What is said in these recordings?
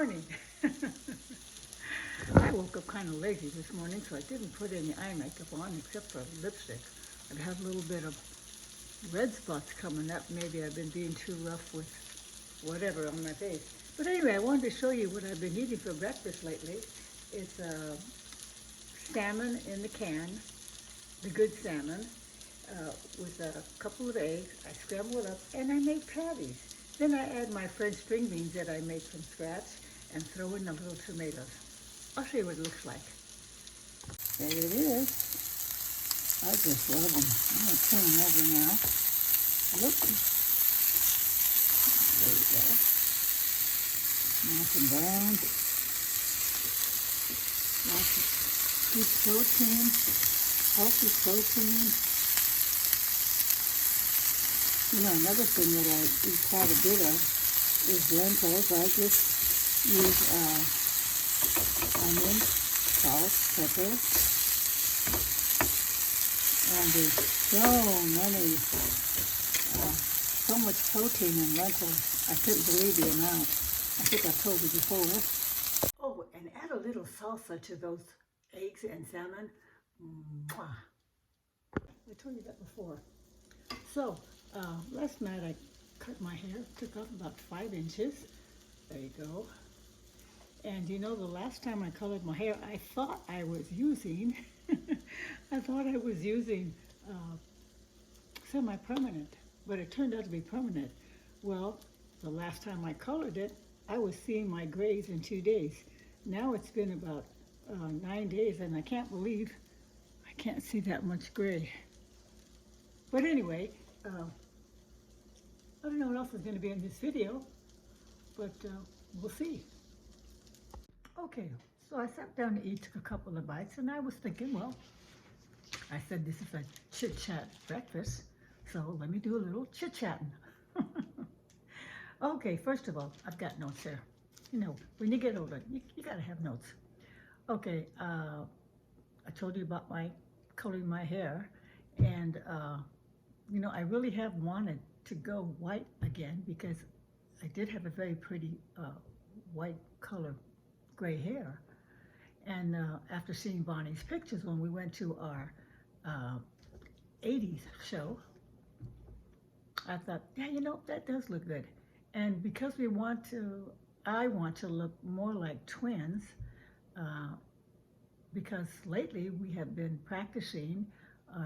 morning. I woke up kind of lazy this morning, so I didn't put any eye makeup on except for lipstick. I've had a little bit of red spots coming up. Maybe I've been being too rough with whatever on my face. But anyway, I wanted to show you what I've been eating for breakfast lately. It's salmon in the can, the good salmon, with a couple of eggs. I scramble it up and I make patties. Then I add my French string beans that I make from scratch and throw in the little tomatoes. I'll show you what it looks like. There it is. I just love them. I'm going to turn them over now. Look. There we go. Nice and brown. Lots of good protein, healthy protein. You know, another thing that I eat quite a bit of is lentils. I just use onion, salt, pepper, and there's so much protein in lentils. I couldn't believe the amount. I think I told you before. Oh, and add a little salsa to those eggs and salmon. Mwah. I told you that before. So, last night I cut my hair, took off about 5 inches. There you go. And you know, the last time I colored my hair, I thought I was using, semi-permanent, but it turned out to be permanent. Well, the last time I colored it, I was seeing my grays in 2 days. Now it's been about 9 days, and I can't believe I can't see that much gray. But anyway, I don't know what else is going to be in this video, but we'll see. Okay, so I sat down to eat, took a couple of bites, and I was thinking, well, I said this is a chit-chat breakfast, so let me do a little chit-chatting. Okay, first of all, I've got notes here. You know, when you get older, you got to have notes. Okay, I told you about my coloring my hair, and you know, I really have wanted to go white again because I did have a very pretty white color gray hair. And after seeing Bonnie's pictures when we went to our 80s show, I thought, yeah, you know, that does look good. And because I want to look more like twins, because lately we have been practicing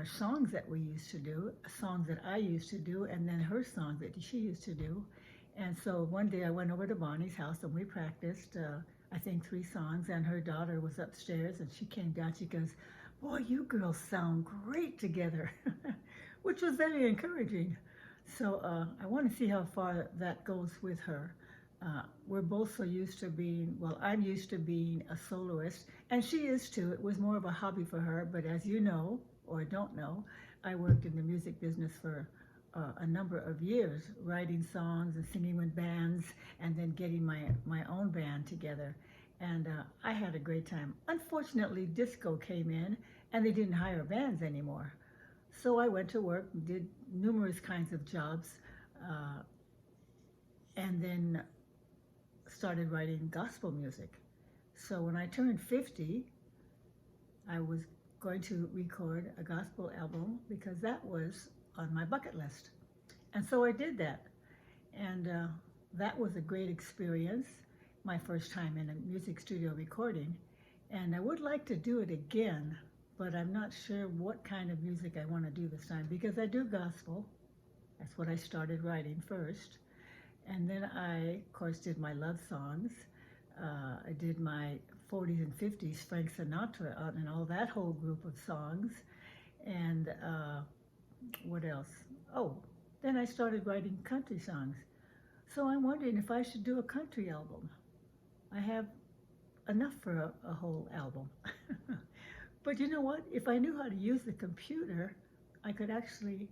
songs that we used to do, songs that I used to do, and then her songs that she used to do. And so one day I went over to Bonnie's house and we practiced, I think 3 songs, and her daughter was upstairs and she came down, she goes, boy, you girls sound great together, which was very encouraging. So I want to see how far that goes with her. We're both so used to being, well, I'm used to being a soloist, and she is too. It was more of a hobby for her, but as you know, or don't know, I worked in the music business for a number of years, writing songs and singing with bands, and then getting my own band together. And I had a great time. Unfortunately, disco came in, and they didn't hire bands anymore. So I went to work, did numerous kinds of jobs, and then started writing gospel music. So when I turned 50, I was going to record a gospel album because that was on my bucket list. And so I did that. And that was a great experience, my first time in a music studio recording. And I would like to do it again, but I'm not sure what kind of music I want to do this time because I do gospel. That's what I started writing first. And then I, of course, did my love songs. I did my 40s and 50s Frank Sinatra and all that whole group of songs. And what else? Oh, then I started writing country songs. So I'm wondering if I should do a country album. I have enough for a whole album. But you know what? If I knew how to use the computer, I could actually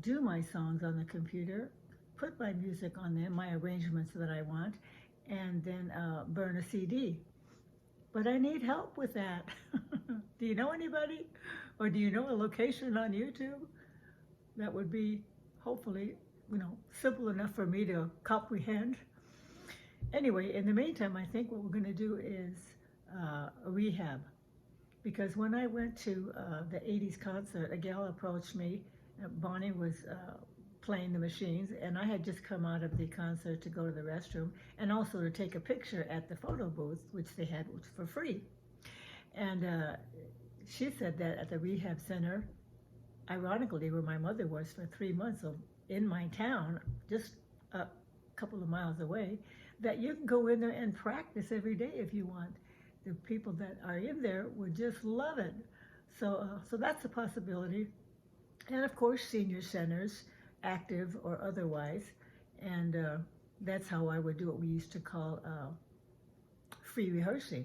do my songs on the computer, put my music on them, my arrangements that I want, and then burn a CD. But I need help with that. Do you know anybody? Or do you know a location on YouTube that would be hopefully, you know, simple enough for me to comprehend? Anyway, in the meantime, I think what we're going to do is a rehab. Because when I went to the 80s concert, a gal approached me. Bonnie was playing the machines, and I had just come out of the concert to go to the restroom and also to take a picture at the photo booth, which they had for free. And she said that at the rehab center, ironically, where my mother was for 3 months, so in my town, just a couple of miles away, that you can go in there and practice every day if you want. The people that are in there would just love it. So that's a possibility. And of course, senior centers, active or otherwise. And that's how I would do what we used to call free rehearsing.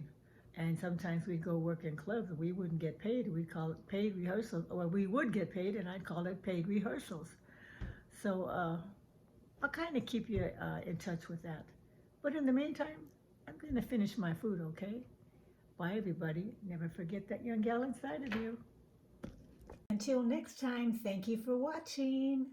And sometimes we'd go work in clubs. We wouldn't get paid. We'd call it paid rehearsals. Or we would get paid, and I'd call it paid rehearsals. So I'll kind of keep you in touch with that. But in the meantime, I'm going to finish my food, okay? Bye, everybody. Never forget that young gal inside of you. Until next time, thank you for watching.